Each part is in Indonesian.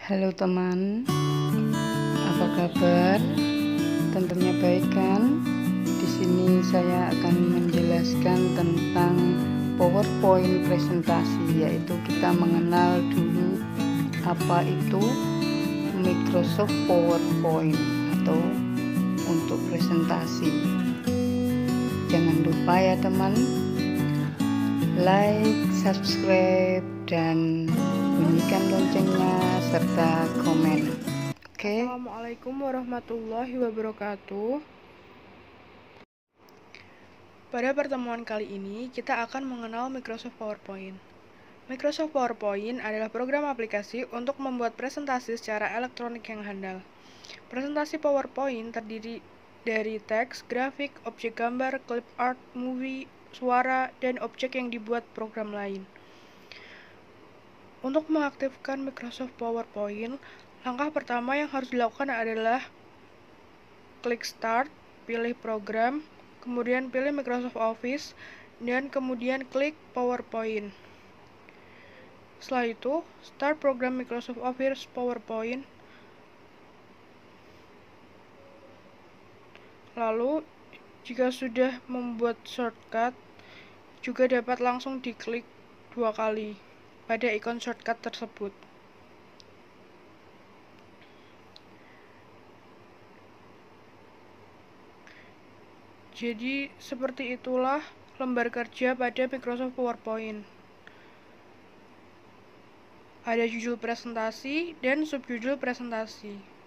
Halo teman, apa kabar? Tentunya baik kan? Di sini saya akan menjelaskan tentang PowerPoint presentasi, yaitu kita mengenal dulu apa itu Microsoft PowerPoint atau untuk presentasi. Jangan lupa ya teman, like, subscribe, dan bunyikan loncengnya serta komen. Oke. Assalamualaikum warahmatullahi wabarakatuh. Pada pertemuan kali ini, kita akan mengenal Microsoft PowerPoint. Microsoft PowerPoint adalah program aplikasi untuk membuat presentasi secara elektronik yang handal. Presentasi PowerPoint terdiri dari teks, grafik, objek gambar, clip art, movie, suara, dan objek yang dibuat program lain. Untuk mengaktifkan Microsoft PowerPoint, langkah pertama yang harus dilakukan adalah klik Start, pilih Program, kemudian pilih Microsoft Office, dan kemudian klik PowerPoint. Setelah itu, start program Microsoft Office PowerPoint. Lalu, jika sudah membuat shortcut, juga dapat langsung diklik 2 kali pada ikon shortcut tersebut. Jadi, seperti itulah lembar kerja pada Microsoft PowerPoint. Ada judul presentasi dan subjudul presentasi.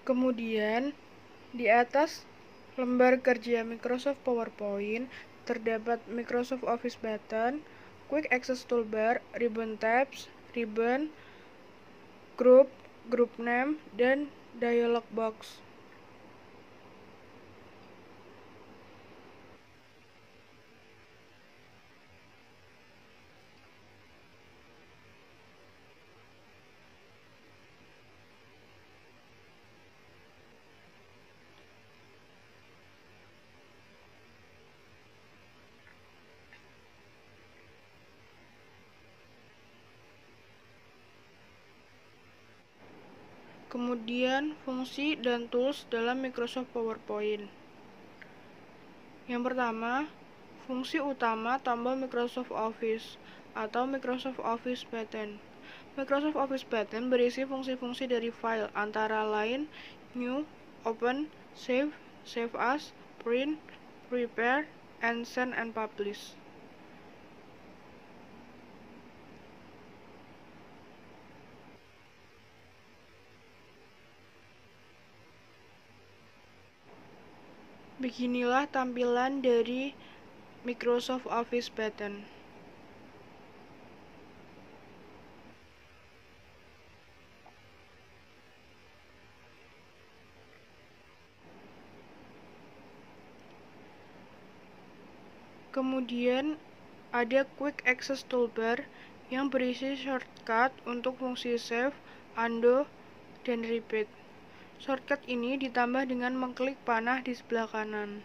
Kemudian, di atas lembar kerja Microsoft PowerPoint terdapat Microsoft Office button, Quick Access Toolbar, Ribbon Tabs, Ribbon, Group, Group Name, dan Dialog Box. Kemudian, fungsi dan tools dalam Microsoft PowerPoint. Yang pertama, fungsi utama tombol Microsoft Office atau Microsoft Office button. Microsoft Office button berisi fungsi-fungsi dari file, antara lain New, Open, Save, Save As, Print, Prepare, and Send and Publish. Beginilah tampilan dari Microsoft Office button. Kemudian ada Quick Access Toolbar yang berisi shortcut untuk fungsi Save, Undo, dan Repeat. Shortcut ini ditambah dengan mengklik panah di sebelah kanan.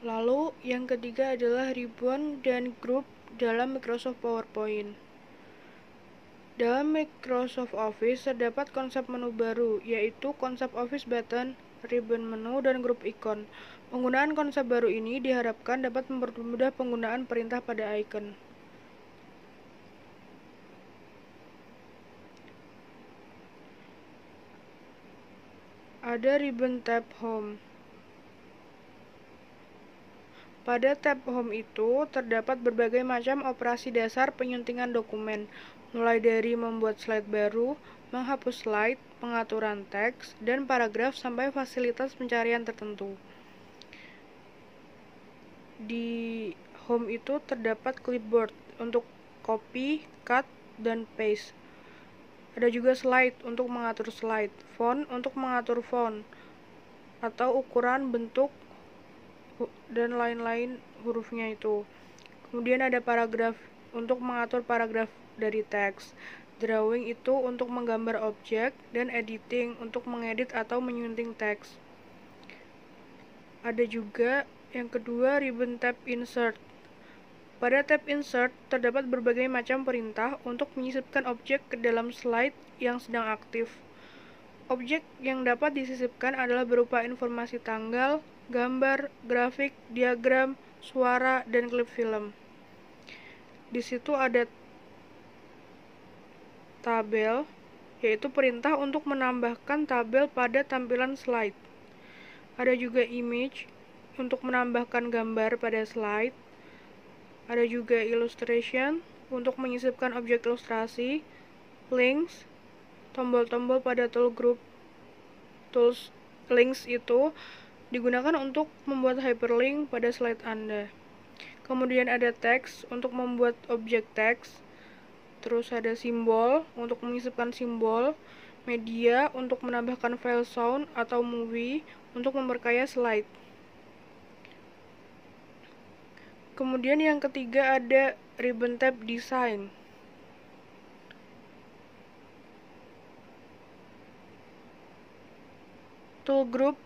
Lalu, yang ketiga adalah ribbon dan group dalam Microsoft PowerPoint. Dalam Microsoft Office terdapat konsep menu baru, yaitu konsep Office button, ribbon menu, dan grup ikon. Penggunaan konsep baru ini diharapkan dapat mempermudah penggunaan perintah pada icon. Ada ribbon tab Home. Pada tab Home itu terdapat berbagai macam operasi dasar penyuntingan dokumen, mulai dari membuat slide baru, menghapus slide, pengaturan teks, dan paragraf sampai fasilitas pencarian tertentu. di home itu terdapat clipboard untuk copy, cut, dan paste. Ada juga slide untuk mengatur slide, font untuk mengatur font, atau ukuran, bentuk, dan lain-lain hurufnya itu. Kemudian ada paragraf untuk mengatur paragraf dari teks. Drawing itu untuk menggambar objek, dan editing untuk mengedit atau menyunting teks. Ada juga yang kedua, ribbon tab insert. Pada tab insert terdapat berbagai macam perintah untuk menyisipkan objek ke dalam slide yang sedang aktif. Objek yang dapat disisipkan adalah berupa informasi tanggal, gambar, grafik, diagram, suara, dan klip film. Di situ ada tabel, yaitu perintah untuk menambahkan tabel pada tampilan slide. Ada juga image untuk menambahkan gambar pada slide. Ada juga illustration untuk menyisipkan objek ilustrasi, links, tombol-tombol pada tool group. Tools links itu digunakan untuk membuat hyperlink pada slide Anda. Kemudian ada teks untuk membuat objek teks. Terus ada simbol untuk menyisipkan simbol, media untuk menambahkan file sound atau movie untuk memperkaya slide. Kemudian yang ketiga ada ribbon tab design. Tool group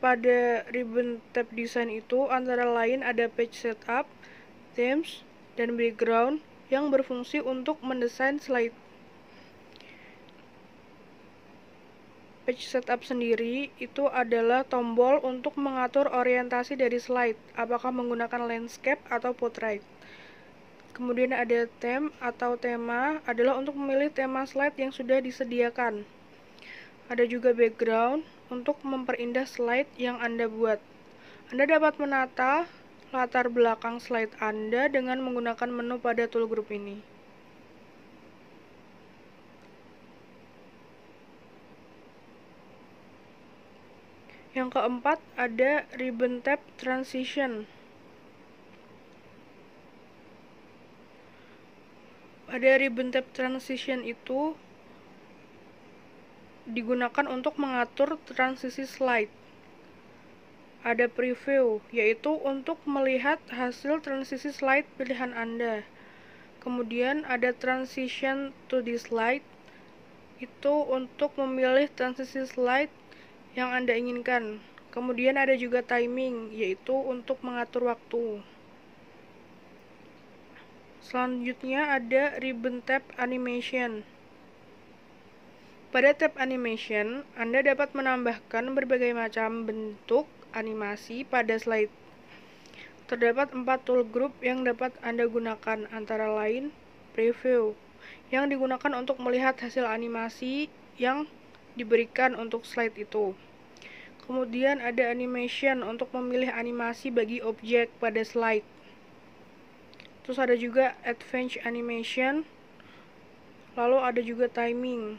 pada ribbon tab design itu antara lain ada page setup, themes, dan background yang berfungsi untuk mendesain slide. Page setup sendiri itu adalah tombol untuk mengatur orientasi dari slide, apakah menggunakan landscape atau portrait. Kemudian ada theme atau tema adalah untuk memilih tema slide yang sudah disediakan. Ada juga background untuk memperindah slide yang Anda buat. Anda dapat menata latar belakang slide Anda dengan menggunakan menu pada tool group ini. Yang keempat ada ribbon tab transition. Pada ribbon tab transition itu digunakan untuk mengatur transisi slide. Ada preview, yaitu untuk melihat hasil transisi slide pilihan Anda. Kemudian ada transition to the slide, itu untuk memilih transisi slide yang Anda inginkan. Kemudian ada juga timing, yaitu untuk mengatur waktu. Selanjutnya ada ribbon tab animation. Pada tab animation, Anda dapat menambahkan berbagai macam bentuk animasi pada slide. Terdapat 4 tool group yang dapat Anda gunakan, antara lain preview, yang digunakan untuk melihat hasil animasi yang diberikan untuk slide itu. Kemudian ada animation untuk memilih animasi bagi objek pada slide. Terus ada juga advanced animation, lalu ada juga timing.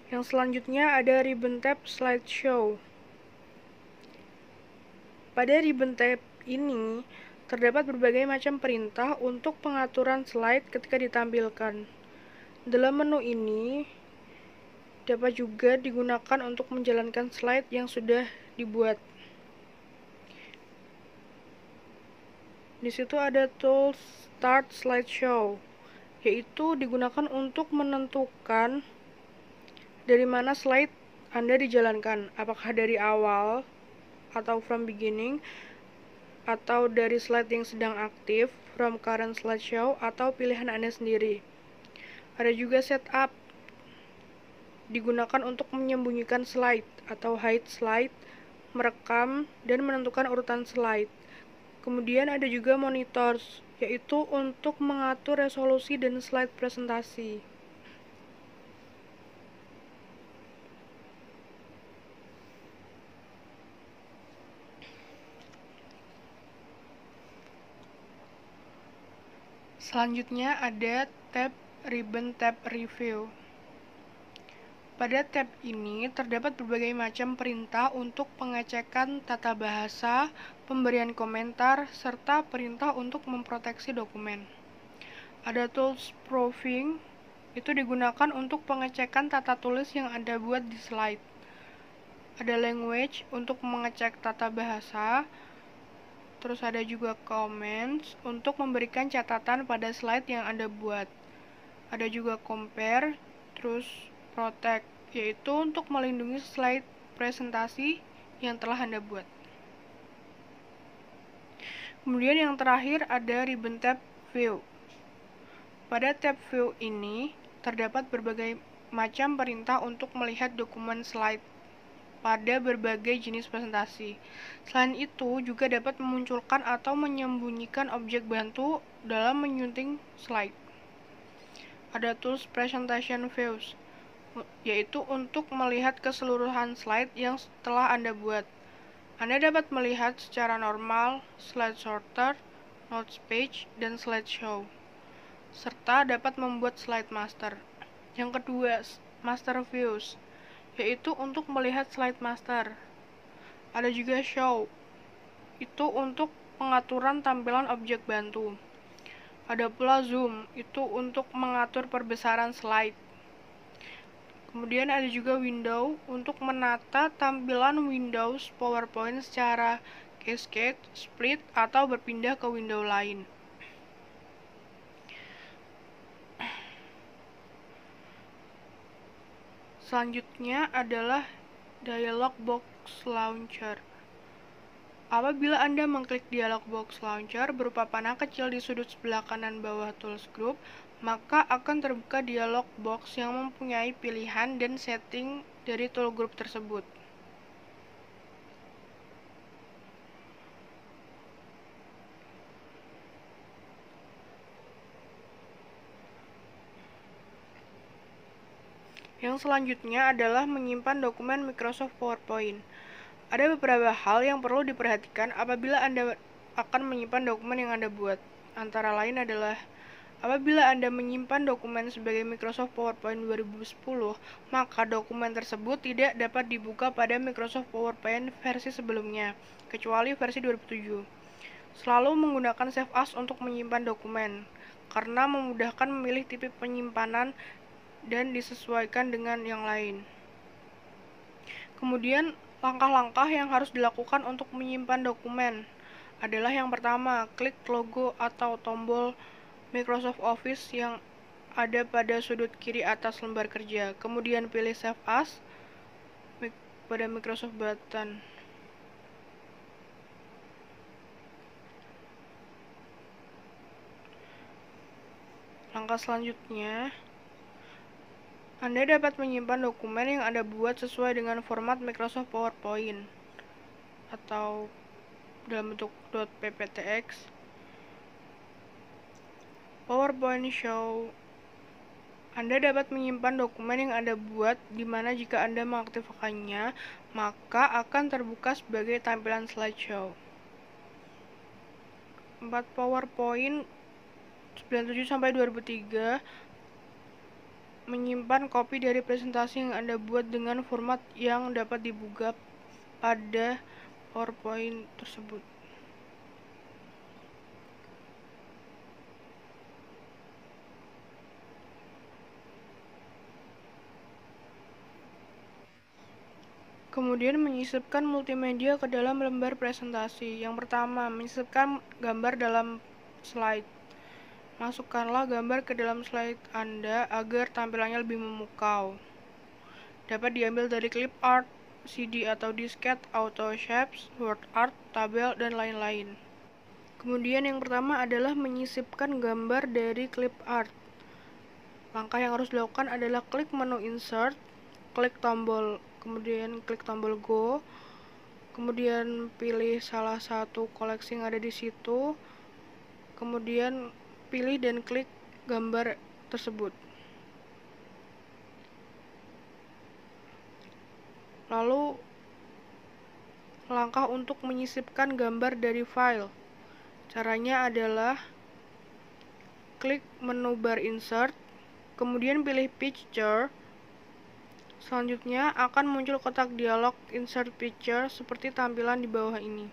Yang selanjutnya ada ribbon tab slideshow. Pada ribbon tab ini terdapat berbagai macam perintah untuk pengaturan slide ketika ditampilkan. Dalam menu ini dapat juga digunakan untuk menjalankan slide yang sudah dibuat. Di situ ada tool start slideshow, yaitu digunakan untuk menentukan dari mana slide Anda dijalankan, apakah dari awal atau from beginning, atau dari slide yang sedang aktif, from current slideshow, atau pilihan Anda sendiri. Ada juga setup, digunakan untuk menyembunyikan slide atau hide slide, merekam, dan menentukan urutan slide. Kemudian ada juga monitors, yaitu untuk mengatur resolusi dan slide presentasi. Selanjutnya ada tab ribbon tab review. Pada tab ini terdapat berbagai macam perintah untuk pengecekan tata bahasa, pemberian komentar, serta perintah untuk memproteksi dokumen. Ada tools proofing, itu digunakan untuk pengecekan tata tulis yang Anda buat di slide. Ada language untuk mengecek tata bahasa, terus ada juga comments untuk memberikan catatan pada slide yang Anda buat. Ada juga compare, terus protect, yaitu untuk melindungi slide presentasi yang telah Anda buat. Kemudian yang terakhir ada ribbon tab view. Pada tab view ini terdapat berbagai macam perintah untuk melihat dokumen slide pada berbagai jenis presentasi. Selain itu, juga dapat memunculkan atau menyembunyikan objek bantu dalam menyunting slide. Ada tools presentation views, yaitu untuk melihat keseluruhan slide yang telah Anda buat. Anda dapat melihat secara normal, slide sorter, notes page, dan slideshow, serta dapat membuat slide master. Yang kedua, master views, yaitu untuk melihat slide master. Ada juga show, itu untuk pengaturan tampilan objek bantu. Ada pula zoom, itu untuk mengatur perbesaran slide. Kemudian ada juga window untuk menata tampilan Windows PowerPoint secara cascade, split, atau berpindah ke window lain. Selanjutnya adalah dialog box launcher. Apabila Anda mengklik dialog box launcher berupa panah kecil di sudut sebelah kanan bawah tools group, maka akan terbuka dialog box yang mempunyai pilihan dan setting dari tool group tersebut. Yang selanjutnya adalah menyimpan dokumen Microsoft PowerPoint. Ada beberapa hal yang perlu diperhatikan apabila Anda akan menyimpan dokumen yang Anda buat. Antara lain adalah, apabila Anda menyimpan dokumen sebagai Microsoft PowerPoint 2010, maka dokumen tersebut tidak dapat dibuka pada Microsoft PowerPoint versi sebelumnya, kecuali versi 2007. Selalu menggunakan Save As untuk menyimpan dokumen, karena memudahkan memilih tipe penyimpanan dan disesuaikan dengan yang lain. Kemudian, langkah-langkah yang harus dilakukan untuk menyimpan dokumen adalah yang pertama, klik logo atau tombol Microsoft Office yang ada pada sudut kiri atas lembar kerja. Kemudian pilih Save As pada Microsoft button. Langkah selanjutnya, Anda dapat menyimpan dokumen yang Anda buat sesuai dengan format Microsoft PowerPoint atau dalam bentuk .pptx. PowerPoint Show. Anda dapat menyimpan dokumen yang Anda buat, di mana jika Anda mengaktifkannya, maka akan terbuka sebagai tampilan slideshow. 4. PowerPoint 97-2003 menyimpan kopi dari presentasi yang Anda buat dengan format yang dapat dibuka pada PowerPoint tersebut. Kemudian menyisipkan multimedia ke dalam lembar presentasi. Yang pertama, menyisipkan gambar dalam slide. Masukkanlah gambar ke dalam slide Anda agar tampilannya lebih memukau. Dapat diambil dari clip art, CD atau disket, auto shapes, word art, tabel, dan lain-lain. Kemudian yang pertama adalah menyisipkan gambar dari clip art. Langkah yang harus dilakukan adalah klik menu insert, klik tombol, kemudian klik tombol go, kemudian pilih salah satu koleksi yang ada di situ, kemudian pilih dan klik gambar tersebut. Lalu, langkah untuk menyisipkan gambar dari file. Caranya adalah klik menu bar insert, kemudian pilih picture, Selanjutnya akan muncul kotak dialog Insert Picture seperti tampilan di bawah ini.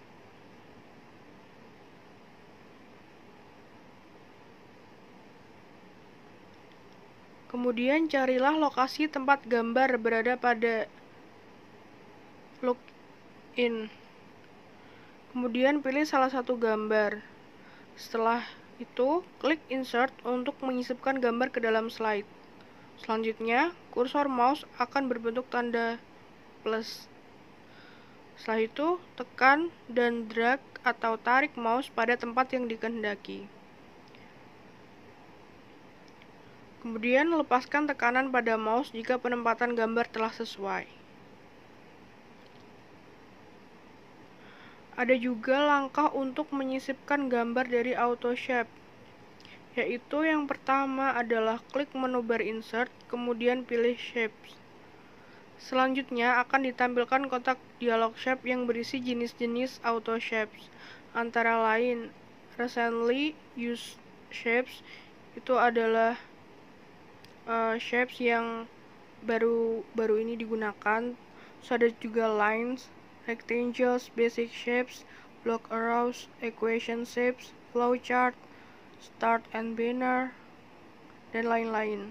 Kemudian carilah lokasi tempat gambar berada pada login. Kemudian pilih salah satu gambar. Setelah itu, klik Insert untuk menyisipkan gambar ke dalam slide. Selanjutnya, kursor mouse akan berbentuk tanda plus. Setelah itu, tekan dan drag atau tarik mouse pada tempat yang dikehendaki. Kemudian, lepaskan tekanan pada mouse jika penempatan gambar telah sesuai. Ada juga langkah untuk menyisipkan gambar dari auto shape, yaitu yang pertama adalah klik menu bar insert, kemudian pilih shapes. Selanjutnya akan ditampilkan kotak dialog shape yang berisi jenis-jenis auto shapes, antara lain recently used shapes, itu adalah shapes yang baru ini digunakan. Terus ada juga lines, rectangles, basic shapes, block arrows, equation shapes, flowchart, start and banner, dan lain-lain.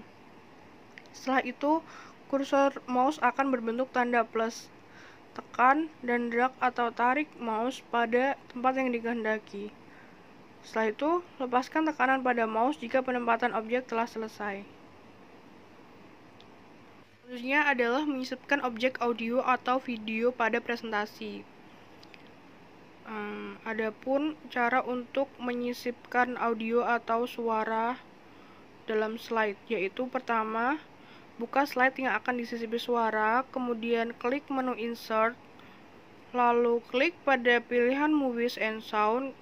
Setelah itu, kursor mouse akan berbentuk tanda plus. Tekan dan drag atau tarik mouse pada tempat yang dikehendaki. Setelah itu, lepaskan tekanan pada mouse jika penempatan objek telah selesai. Selanjutnya adalah menyisipkan objek audio atau video pada presentasi. Adapun cara untuk menyisipkan audio atau suara dalam slide, yaitu pertama, buka slide yang akan disisipi suara, kemudian klik menu insert, lalu klik pada pilihan movies and sound,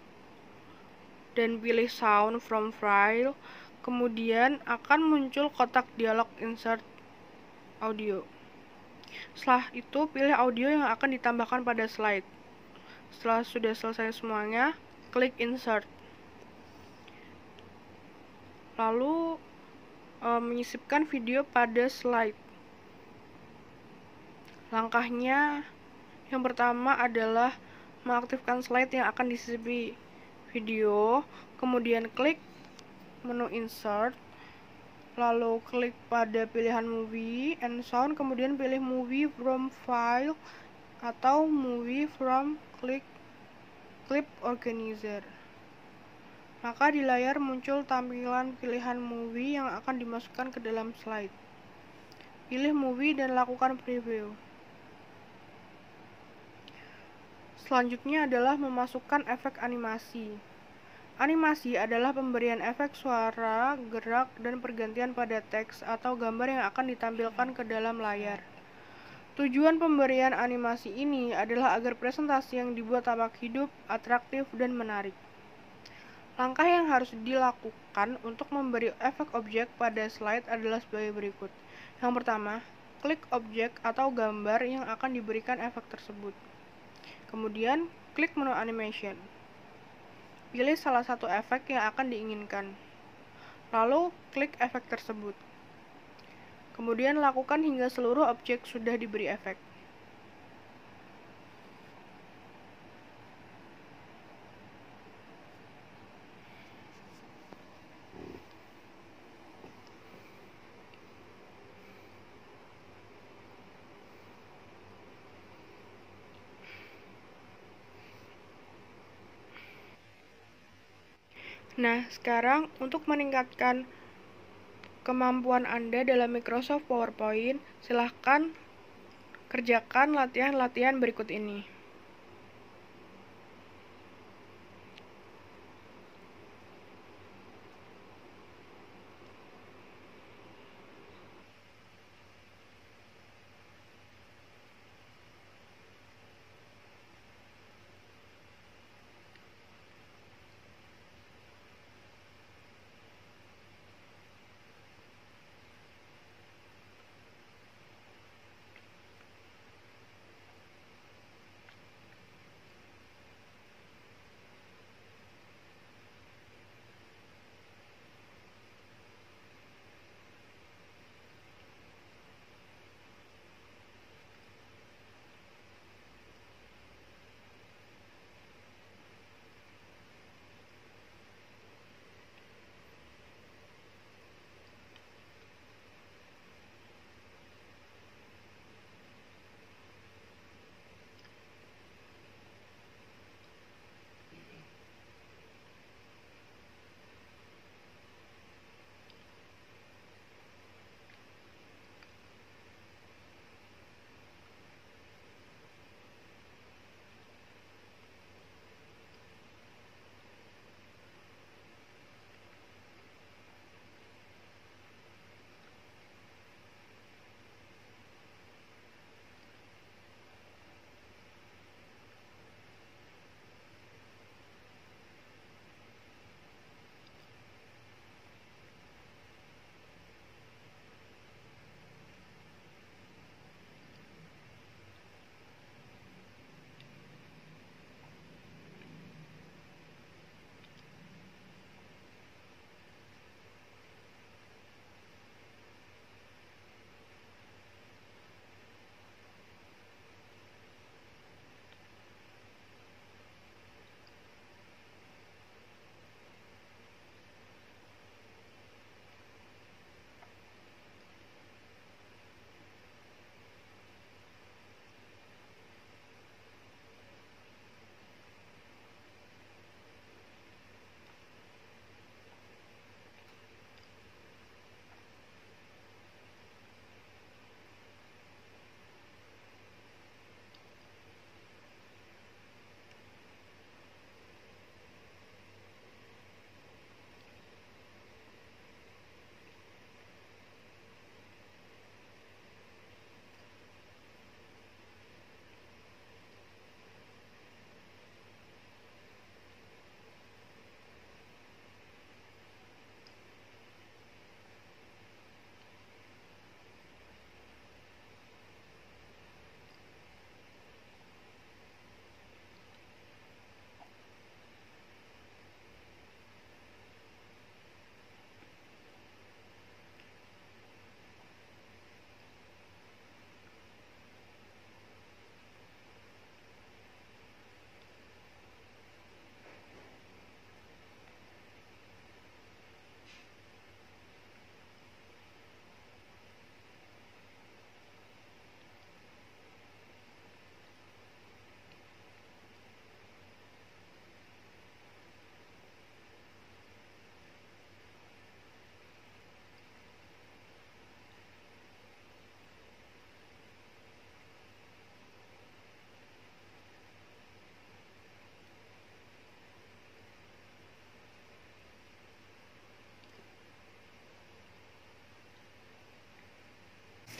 dan pilih sound from file, kemudian akan muncul kotak dialog insert audio. Setelah itu, pilih audio yang akan ditambahkan pada slide. Setelah sudah selesai semuanya, klik insert. Lalu menyisipkan video pada slide. Langkahnya yang pertama adalah mengaktifkan slide yang akan disisipi video, kemudian klik menu insert, lalu klik pada pilihan movie and sound, kemudian pilih movie from file atau movie from clip organizer. Maka di layar muncul tampilan pilihan movie yang akan dimasukkan ke dalam slide. Pilih movie dan lakukan preview. Selanjutnya adalah memasukkan efek animasi. Animasi adalah pemberian efek suara, gerak, dan pergantian pada teks atau gambar yang akan ditampilkan ke dalam layar. Tujuan pemberian animasi ini adalah agar presentasi yang dibuat tampak hidup, atraktif, dan menarik. Langkah yang harus dilakukan untuk memberi efek objek pada slide adalah sebagai berikut. Yang pertama, klik objek atau gambar yang akan diberikan efek tersebut. Kemudian, klik menu animation. Pilih salah satu efek yang akan diinginkan. Lalu, klik efek tersebut. Kemudian, lakukan hingga seluruh objek sudah diberi efek. Nah, sekarang untuk meningkatkan kemampuan Anda dalam Microsoft PowerPoint, silahkan kerjakan latihan-latihan berikut ini.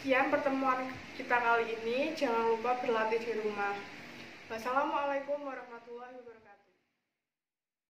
Sekian pertemuan kita kali ini. Jangan lupa berlatih di rumah. Wassalamualaikum warahmatullahi wabarakatuh.